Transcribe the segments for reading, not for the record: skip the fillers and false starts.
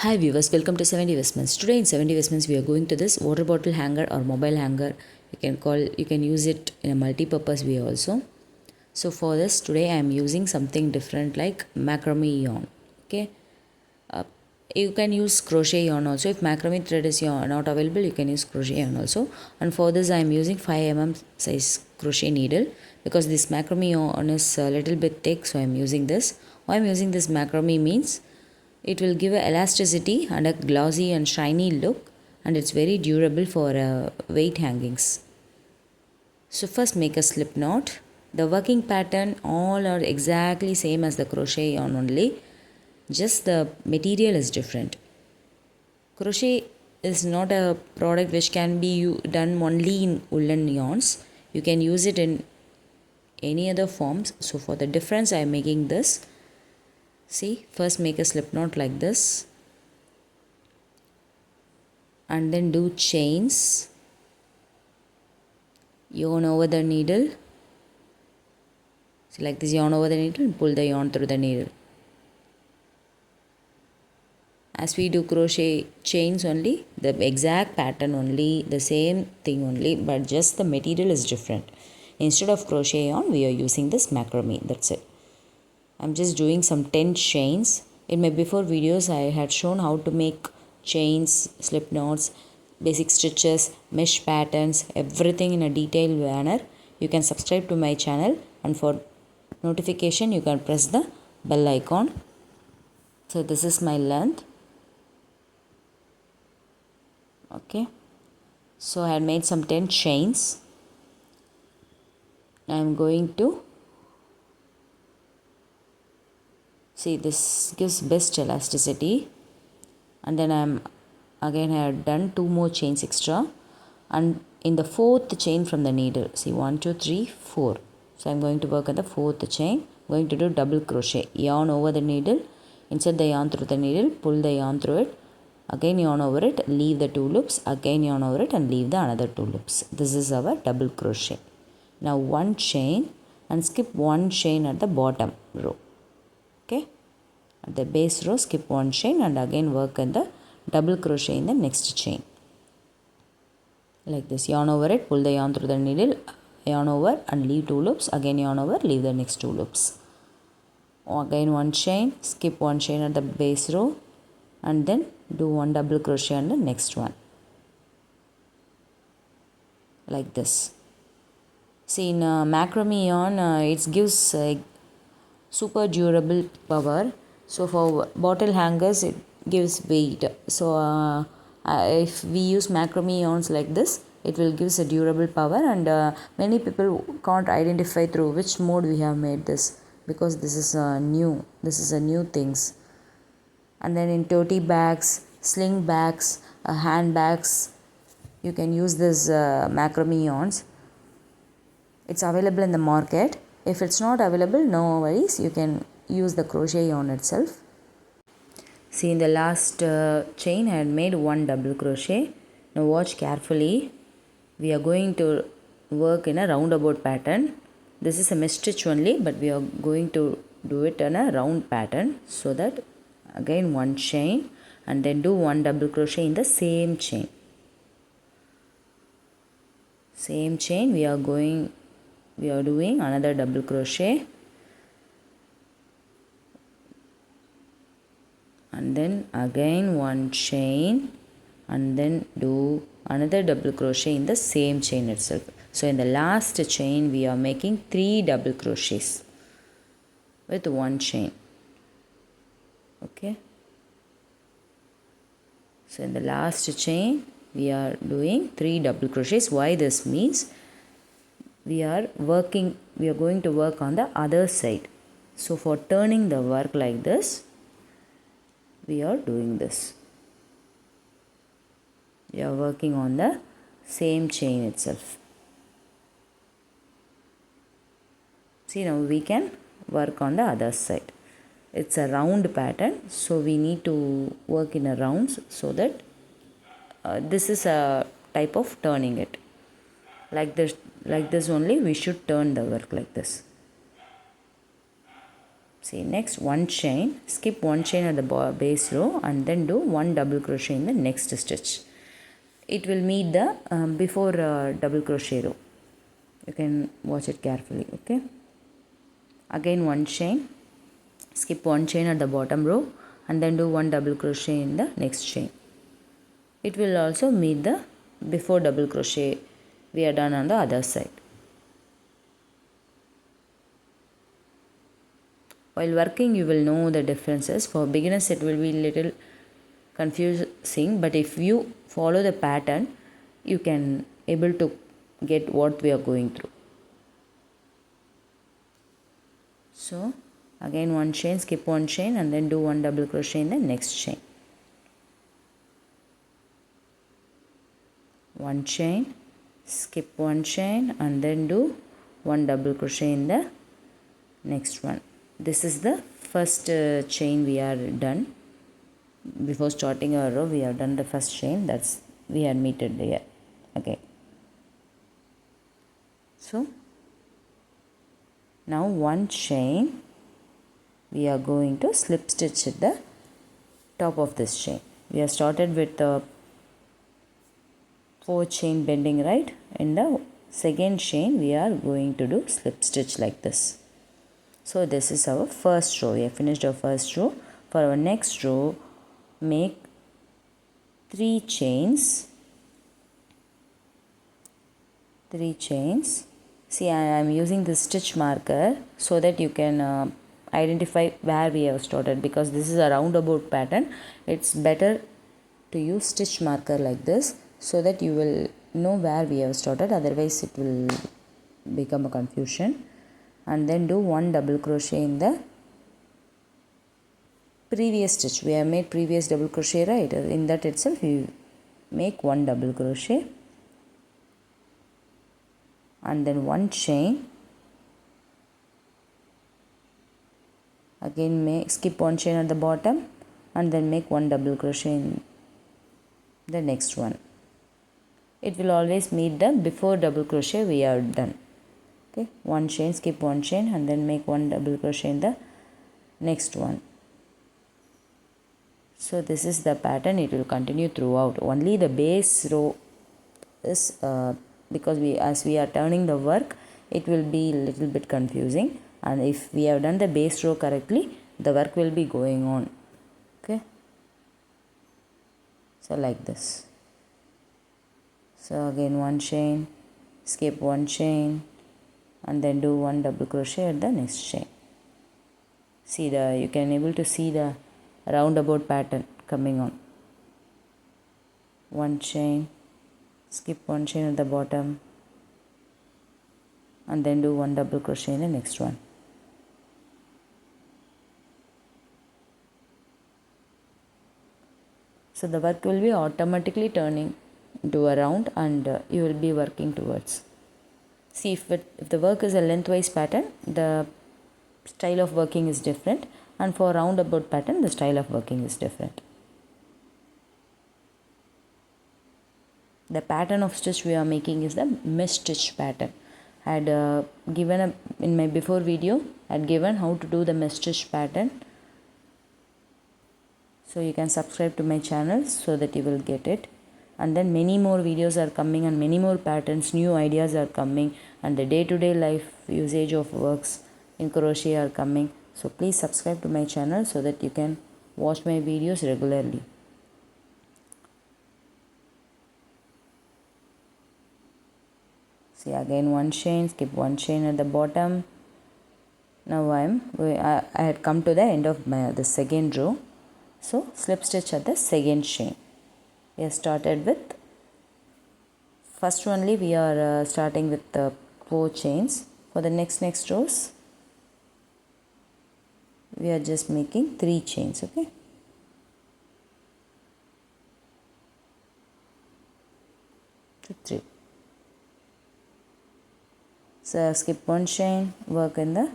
Hi viewers, welcome to 70 Investments. Today in 70 Investments we are going to this water bottle hanger or mobile hanger. You can use it in a multi-purpose way also. So for this today I am using something different like macrame yarn. Okay. Uh, you can use crochet yarn also. If macrame thread is not available, you can use crochet yarn also. And for this I am using 5 mm size crochet needle because this macrame yarn is a little bit thick, so I am using this. Why I am using this macrame means it will give a elasticity and a glossy and shiny look, and it's very durable for weight hangings. So first make a slip knot. The working pattern all are exactly same as the crochet yarn only, just the material is different. Crochet is not a product which can be done only in woolen yarns. You can use it in any other forms. So for the difference I am making this. See, first make a slip knot like this and then do chains, yarn over the needle. So like this, yarn over the needle and pull the yarn through the needle. As we do crochet chains only, the exact pattern only, the same thing only, but just the material is different. Instead of crochet yarn, we are using this macrame. That's it. I'm just doing some 10 chains. In my before videos, I had shown how to make chains, slip knots, basic stitches, mesh patterns, everything in a detailed manner. You can subscribe to my channel, and for notification you can press the bell icon. So this is my length. Okay. So I had made some 10 chains. I am going to see, this gives best elasticity, and then I have done 2 more chains extra, and in the 4th chain from the needle, see 1 2 3 4. So I'm going to work on the 4th chain. I'm going to do double crochet, yarn over the needle, insert the yarn through the needle, pull the yarn through it, again yarn over it, leave the 2 loops, again yarn over it and leave the another 2 loops. This is our double crochet. Now 1 chain and skip 1 chain at the bottom row. Okay, at the base row skip 1 chain and again work in the double crochet in the next chain. Like this, yarn over it, pull the yarn through the needle, yarn over and leave 2 loops, again yarn over, leave the next 2 loops. Again 1 chain, skip 1 chain at the base row and then do 1 double crochet on the next one. Like this. See, in macrame yarn, it gives super durable power. So for bottle hangers it gives weight. So if we use macrame yarns like this, it will give us a durable power, and many people can't identify through which mode we have made this, because this is a new things. And then in tote bags, sling bags, handbags, you can use this macrame yarns. It's available in the market. If it's not available, no worries, you can use the crochet yarn itself. See, in the last chain I had made 1 double crochet. Now watch carefully. We are going to work in a roundabout pattern. This is a mesh stitch only, but we are going to do it in a round pattern. So that again 1 chain and then do 1 double crochet in the same chain. Same chain, we are doing another double crochet, and then again 1 chain and then do another double crochet in the same chain itself. So in the last chain we are making 3 double crochets with 1 chain. Okay, so in the last chain we are doing 3 double crochets. Why this means, we are going to work on the other side. So for turning the work like this, we are doing this. We are working on the same chain itself. See, now we can work on the other side. It's a round pattern, so we need to work in a rounds, so that this is a type of turning it. Like this only we should turn the work like this. See, next one chain, skip one chain at the base row and then do one double crochet in the next stitch. It will meet the before double crochet row. You can watch it carefully. Okay, again one chain, skip one chain at the bottom row and then do one double crochet in the next chain. It will also meet the before double crochet we are done on the other side. While working you will know the differences. For beginners it will be little confusing, but if you follow the pattern you can able to get what we are going through. So again one chain, skip one chain and then do one double crochet in the next chain. One chain, skip one chain and then do one double crochet in the next one. This is the first chain we are done. Before starting our row we have done the first chain, that's we had meted there. Okay, so now one chain, we are going to slip stitch at the top of this chain. We have started with the 4 chain bending, right? In the second chain we are going to do slip stitch like this. So this is our first row. We have finished our first row. For our next row, make 3 chains. 3 chains. See, I am using the stitch marker so that you can identify where we have started, because this is a roundabout pattern. It's better to use stitch marker like this so that you will know where we have started, otherwise it will become a confusion. And then do one double crochet in the previous stitch. We have made previous double crochet, right? In that itself you make one double crochet and then one chain. Again skip one chain at the bottom and then make one double crochet in the next one. It will always meet the before double crochet we have done. Okay, one chain, skip one chain and then make one double crochet in the next one. So this is the pattern. It will continue throughout. Only the base row is because as we are turning the work, it will be a little bit confusing, and if we have done the base row correctly, the work will be going on. Okay, so like this. So again one chain, skip one chain and then do one double crochet at the next chain. See, you can able to see the roundabout pattern coming on. One chain, skip one chain at the bottom and then do one double crochet in the next one. So the work will be automatically turning to a round and you will be working towards. See, if the work is a lengthwise pattern, the style of working is different, and for roundabout pattern the style of working is different. The pattern of stitch we are making is the mesh stitch pattern. I had given in my before video, I had given how to do the mesh stitch pattern. So you can subscribe to my channel so that you will get it. And then many more videos are coming and many more patterns, new ideas are coming, and the day-to-day life usage of works in crochet are coming. So please subscribe to my channel so that you can watch my videos regularly. See, again one chain, skip one chain at the bottom. Now I had come to the end of the second row. So slip stitch at the second chain. We have started with first only we are starting with 4 chains. For the next rows we are just making 3 chains. Okay, to 3. So skip one chain, work in the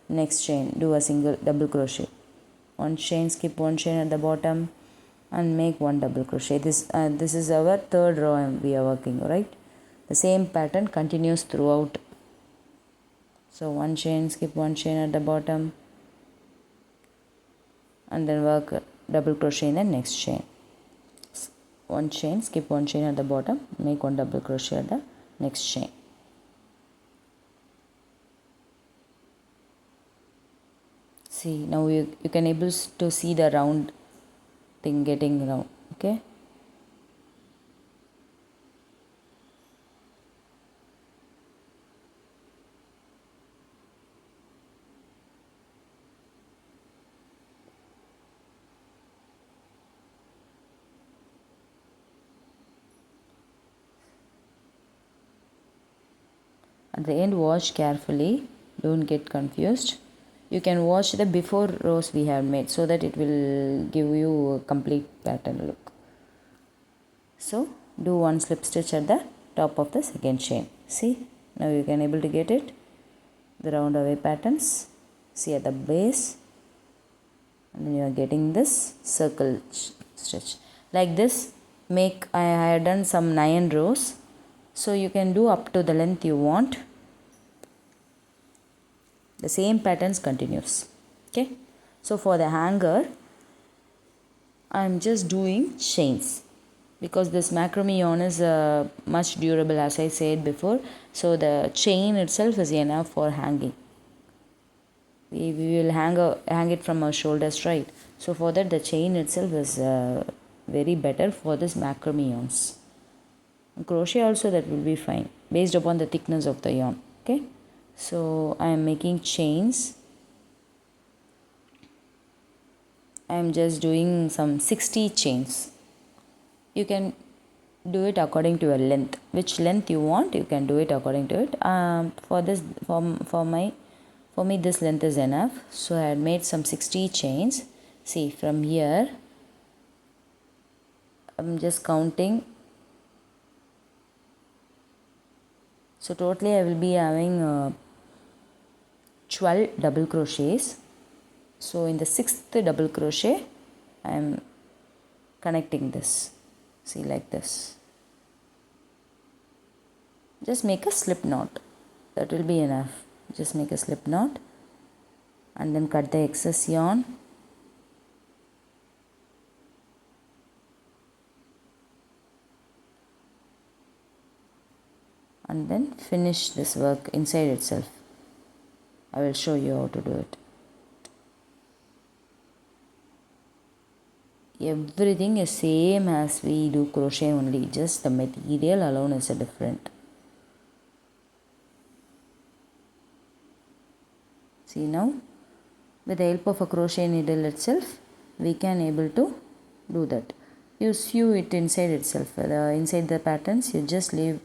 next chain, do a single double crochet. One chain, skip one chain at the bottom and make one double crochet. This is our third row we are working, right? The same pattern continues throughout. So one chain, skip one chain at the bottom and then work double crochet in the next chain. One chain, skip one chain at the bottom, make one double crochet at the next chain. See, now you can able to see the round thing getting round. Okay. At the end, watch carefully, don't get confused. You can watch the before rows we have made so that it will give you a complete pattern look. So do one slip stitch at the top of the second chain. See, now you can able to get it, the round away patterns. See at the base, and then you are getting this circle stitch like this. I have done some 9 rows, so you can do up to the length you want. The same patterns continues. Okay, so for the hanger I am just doing chains because this macrame yarn is much durable, as I said before, so the chain itself is enough for hanging. We will hang it from our shoulders, right? So for that the chain itself is very better for this macrame yarns. Crochet also that will be fine based upon the thickness of the yarn. Okay, so I am making chains. I am just doing some 60 chains. You can do it according to your length. Which length you want, you can do it according to it. For me this length is enough, so I had made some 60 chains. See, from here I'm just counting. So totally I will be having 12 double crochets. So in the 6th double crochet I am connecting this. See, like this. Just make a slip knot, that will be enough. Just make a slip knot and then cut the excess yarn. And then finish this work inside itself. I will show you how to do it. Everything is same as we do crochet only, just the material alone is different. See, now with the help of a crochet needle itself we can able to do that. You sew it inside itself. Inside the patterns you just leave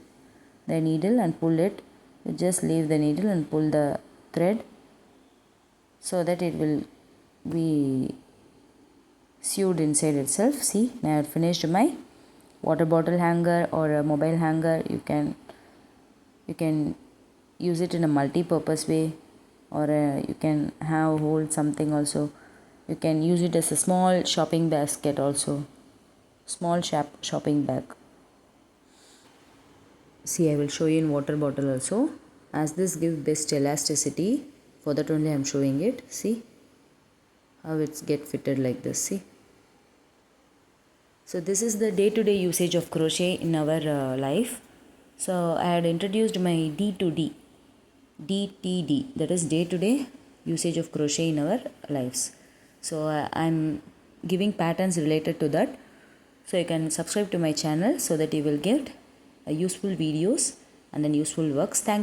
the needle and pull it. You just leave the needle and pull the thread so that it will be sewed inside itself. See, now I have finished my water bottle hanger or a mobile hanger. You can use it in a multi-purpose way, or you can hold something also. You can use it as a small shopping basket also, small shopping bag. See, I will show you in water bottle also, as this gives best elasticity. For that only I am showing it. See how it's get fitted like this. See, so this is the day-to-day usage of crochet in our life. So I had introduced my DTD, that is day-to-day usage of crochet in our lives. So I'm giving patterns related to that. So you can subscribe to my channel so that you will get useful videos and then useful works. Thank you.